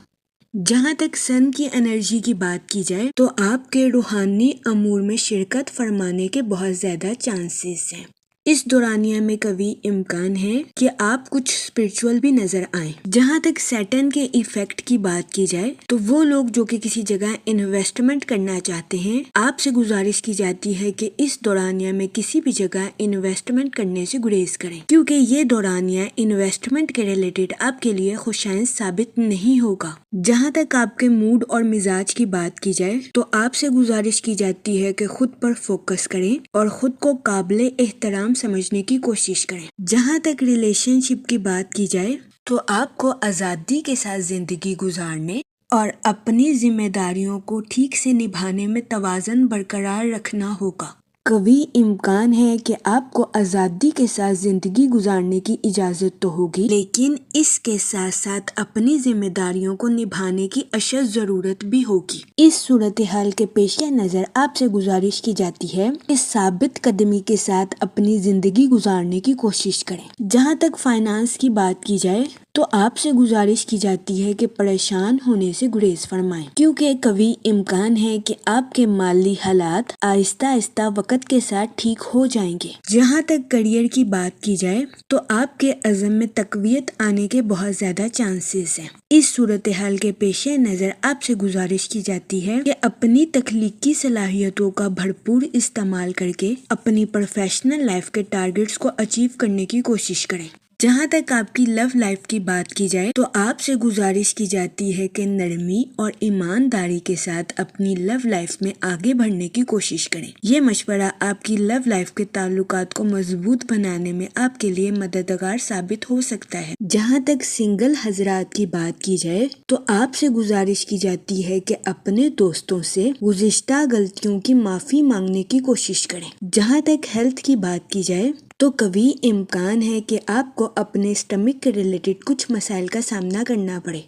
جہاں تک سن کی انرجی کی بات کی جائے تو آپ کے روحانی امور میں شرکت فرمانے کے بہت زیادہ چانسز ہیں۔ اس دورانیہ میں کبھی امکان ہے کہ آپ کچھ اسپرچول بھی نظر آئیں۔ جہاں تک سیٹن کے ایفیکٹ کی بات کی جائے تو وہ لوگ جو کہ کسی جگہ انویسٹمنٹ کرنا چاہتے ہیں، آپ سے گزارش کی جاتی ہے کہ اس دورانیہ میں کسی بھی جگہ انویسٹمنٹ کرنے سے گریز کریں، کیونکہ یہ دورانیہ انویسٹمنٹ کے ریلیٹڈ آپ کے لیے خوشائن ثابت نہیں ہوگا۔ جہاں تک آپ کے موڈ اور مزاج کی بات کی جائے تو آپ سے گزارش کی جاتی ہے کہ خود پر فوکس کریں اور خود کو قابل احترام سمجھنے کی کوشش کریں۔ جہاں تک ریلیشن شپ کی بات کی جائے تو آپ کو آزادی کے ساتھ زندگی گزارنے اور اپنی ذمہ داریوں کو ٹھیک سے نبھانے میں توازن برقرار رکھنا ہوگا۔ کبھی امکان ہے کہ آپ کو آزادی کے ساتھ زندگی گزارنے کی اجازت تو ہوگی، لیکن اس کے ساتھ ساتھ اپنی ذمہ داریوں کو نبھانے کی اشد ضرورت بھی ہوگی۔ اس صورتحال کے پیش نظر آپ سے گزارش کی جاتی ہے کہ ثابت قدمی کے ساتھ اپنی زندگی گزارنے کی کوشش کریں۔ جہاں تک فائنانس کی بات کی جائے تو آپ سے گزارش کی جاتی ہے کہ پریشان ہونے سے گریز فرمائیں، کیونکہ کبھی امکان ہے کہ آپ کے مالی حالات آہستہ آہستہ وقت کے ساتھ ٹھیک ہو جائیں گے۔ جہاں تک کریئر کی بات کی جائے تو آپ کے عزم میں تقویت آنے کے بہت زیادہ چانسز ہیں۔ اس صورتحال کے پیش نظر آپ سے گزارش کی جاتی ہے کہ اپنی تخلیقی صلاحیتوں کا بھرپور استعمال کر کے اپنی پروفیشنل لائف کے ٹارگٹس کو اچیو کرنے کی کوشش کریں۔ جہاں تک آپ کی لو لائف کی بات کی جائے تو آپ سے گزارش کی جاتی ہے کہ نرمی اور ایمانداری کے ساتھ اپنی لو لائف میں آگے بڑھنے کی کوشش کریں۔ یہ مشورہ آپ کی لو لائف کے تعلقات کو مضبوط بنانے میں آپ کے لیے مددگار ثابت ہو سکتا ہے۔ جہاں تک سنگل حضرات کی بات کی جائے تو آپ سے گزارش کی جاتی ہے کہ اپنے دوستوں سے گزشتہ غلطیوں کی معافی مانگنے کی کوشش کریں۔ جہاں تک ہیلتھ کی بات کی جائے تو کبھی امکان ہے کہ آپ کو اپنے اسٹمک کے ریلیٹڈ کچھ مسائل کا سامنا کرنا پڑے۔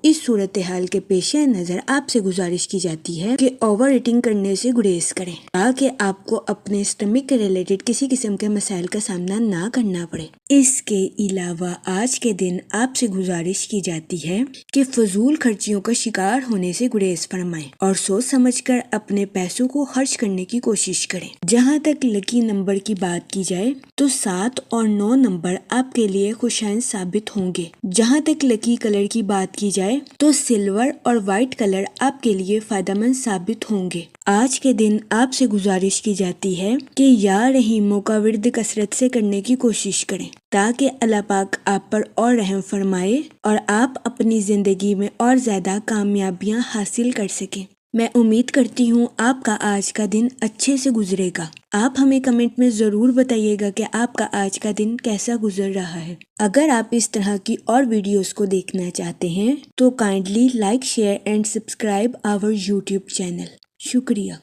اس صورتحال کے پیش نظر آپ سے گزارش کی جاتی ہے کہ اوور ایٹنگ کرنے سے گریز کریں تاکہ آپ کو اپنے اسٹمک کے ریلیٹڈ کسی قسم کے مسائل کا سامنا نہ کرنا پڑے۔ اس کے علاوہ آج کے دن آپ سے گزارش کی جاتی ہے کہ فضول خرچیوں کا شکار ہونے سے گریز فرمائیں اور سوچ سمجھ کر اپنے پیسوں کو خرچ کرنے کی کوشش کریں۔ جہاں تک لکی نمبر کی بات کی جائے تو 7 اور 9 نمبر آپ کے لیے خوشائن ثابت ہوں گے۔ جہاں تک لکی کلر کی بات کی جائے تو سلور اور وائٹ کلر آپ کے لیے فائدہ مند ثابت ہوں گے۔ آج کے دن آپ سے گزارش کی جاتی ہے کہ یا رحیموں کا ورد کثرت سے کرنے کی کوشش کریں تاکہ اللہ پاک آپ پر اور رحم فرمائے اور آپ اپنی زندگی میں اور زیادہ کامیابیاں حاصل کر سکیں۔ میں امید کرتی ہوں آپ کا آج کا دن اچھے سے گزرے گا۔ آپ ہمیں کمنٹ میں ضرور بتائیے گا کہ آپ کا آج کا دن کیسا گزر رہا ہے۔ اگر آپ اس طرح کی اور ویڈیوز کو دیکھنا چاہتے ہیں تو kindly like, share and subscribe our YouTube channel. شکریہ۔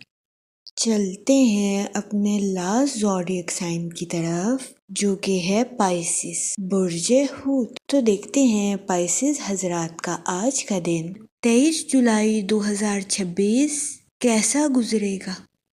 چلتے ہیں اپنے لاسٹ زوڈیک سائن کی طرف جو کہ ہے پائسس، برج حوت۔ تو دیکھتے ہیں پائسس حضرات کا آج کا دن 23 جولائی 2026 کیسا گزرے گا۔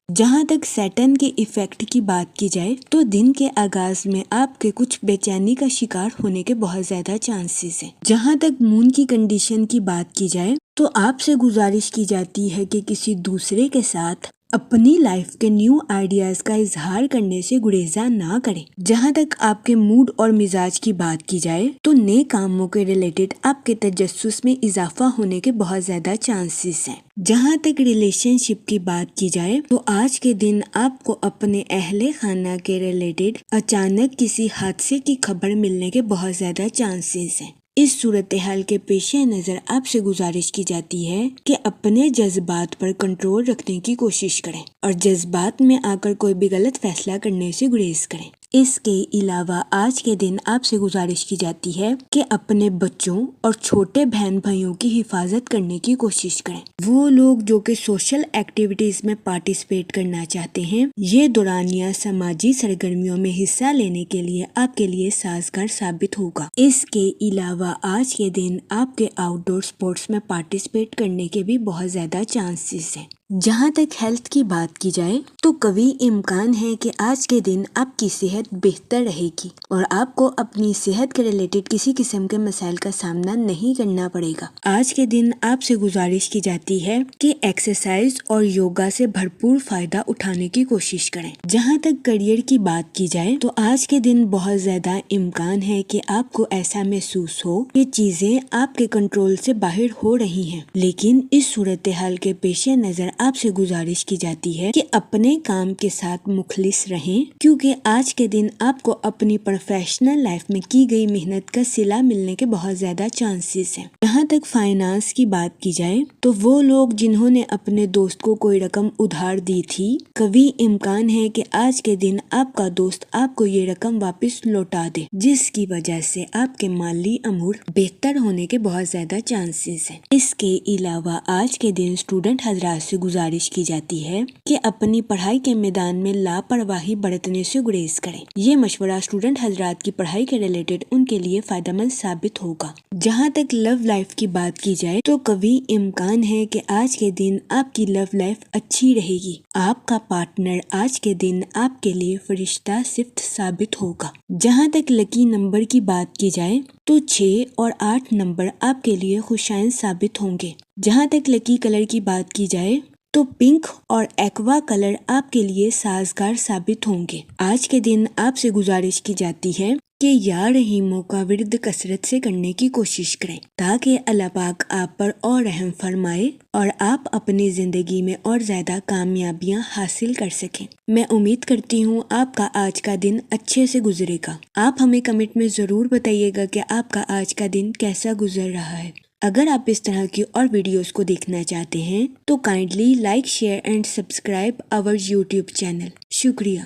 جہاں تک سیٹن کے ایفیکٹ کی بات کی جائے تو دن کے آغاز میں آپ کے کچھ بے چینی کا شکار ہونے کے بہت زیادہ چانسز ہیں۔ جہاں تک مون کی کنڈیشن کی بات کی جائے تو آپ سے گزارش کی جاتی ہے کہ کسی دوسرے کے ساتھ اپنی لائف کے نیو آئیڈیاز کا اظہار کرنے سے گریزاں نہ کریں۔ جہاں تک آپ کے موڈ اور مزاج کی بات کی جائے تو نئے کاموں کے ریلیٹڈ آپ کے تجسس میں اضافہ ہونے کے بہت زیادہ چانسز ہیں۔ جہاں تک ریلیشن شپ کی بات کی جائے تو آج کے دن آپ کو اپنے اہل خانہ کے ریلیٹڈ اچانک کسی حادثے کی خبر ملنے کے بہت زیادہ چانسز ہیں۔ اس صورتحال کے پیش نظر آپ سے گزارش کی جاتی ہے کہ اپنے جذبات پر کنٹرول رکھنے کی کوشش کریں اور جذبات میں آ کر کوئی بھی غلط فیصلہ کرنے سے گریز کریں۔ اس کے علاوہ آج کے دن آپ سے گزارش کی جاتی ہے کہ اپنے بچوں اور چھوٹے بہن بھائیوں کی حفاظت کرنے کی کوشش کریں۔ وہ لوگ جو کہ سوشل ایکٹیویٹیز میں پارٹیسپیٹ کرنا چاہتے ہیں، یہ دورانیہ سماجی سرگرمیوں میں حصہ لینے کے لیے آپ کے لیے سازگار ثابت ہوگا۔ اس کے علاوہ آج کے دن آپ کے آؤٹ ڈور سپورٹس میں پارٹیسپیٹ کرنے کے بھی بہت زیادہ چانسز ہیں۔ جہاں تک ہیلتھ کی بات کی جائے تو قوی امکان ہے کہ آج کے دن آپ کی صحت بہتر رہے گی اور آپ کو اپنی صحت کے ریلیٹڈ کسی قسم کے مسائل کا سامنا نہیں کرنا پڑے گا۔ آج کے دن آپ سے گزارش کی جاتی ہے کہ ایکسرسائز اور یوگا سے بھرپور فائدہ اٹھانے کی کوشش کریں۔ جہاں تک کیریئر کی بات کی جائے تو آج کے دن بہت زیادہ امکان ہے کہ آپ کو ایسا محسوس ہو کہ چیزیں آپ کے کنٹرول سے باہر ہو رہی ہیں، لیکن اس صورتحال کے پیش نظر آپ سے گزارش کی جاتی ہے کہ اپنے کام کے ساتھ مخلص رہیں، کیونکہ آج کے دن آپ کو اپنی پروفیشنل لائف میں کی گئی محنت کا صلہ ملنے کے بہت زیادہ چانسز ہیں۔ جہاں تک فائنانس کی بات کی جائے تو وہ لوگ جنہوں نے اپنے دوست کو کوئی رقم ادھار دی تھی، قوی امکان ہے کہ آج کے دن آپ کا دوست آپ کو یہ رقم واپس لوٹا دے، جس کی وجہ سے آپ کے مالی امور بہتر ہونے کے بہت زیادہ چانسز ہیں۔ اس کے علاوہ آج کے دن اسٹوڈنٹ حضرات سے گزارش کی جاتی ہے کہ اپنی پڑھائی کے میدان میں لاپرواہی برتنے سے گریز کریں۔ یہ مشورہ اسٹوڈنٹ حضرات کی پڑھائی کے ریلیٹڈ ان کے لیے فائدہ مند ثابت ہوگا۔ جہاں تک لو لائف کی بات کی جائے تو قوی امکان ہے کہ آج کے دن آپ کی لو لائف اچھی رہے گی۔ آپ کا پارٹنر آج کے دن آپ کے لیے فرشتہ صفت ثابت ہوگا۔ جہاں تک لکی نمبر کی بات کی جائے تو 6 اور 8 نمبر آپ کے لیے خوشائن ثابت ہوں گے۔ جہاں تک لکی کلر کی بات کی جائے تو پنک اور ایکوا کلر آپ کے لیے سازگار ثابت ہوں گے۔ آج کے دن آپ سے گزارش کی جاتی ہے کہ یا رحیموں کا ورد کثرت سے کرنے کی کوشش کریں تاکہ اللہ پاک آپ پر اور رحم فرمائے اور آپ اپنی زندگی میں اور زیادہ کامیابیاں حاصل کر سکیں۔ میں امید کرتی ہوں آپ کا آج کا دن اچھے سے گزرے گا۔ آپ ہمیں کمنٹ میں ضرور بتائیے گا کہ آپ کا آج کا دن کیسا گزر رہا ہے۔ اگر آپ اس طرح کی اور ویڈیوز کو دیکھنا چاہتے ہیں تو kindly like, share and subscribe our YouTube channel. شکریہ۔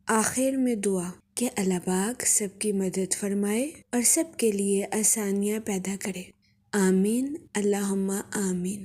آخر میں دعا کہ اللہ پاک سب کی مدد فرمائے اور سب کے لیے آسانیاں پیدا کرے۔ آمین، اللہم آمین۔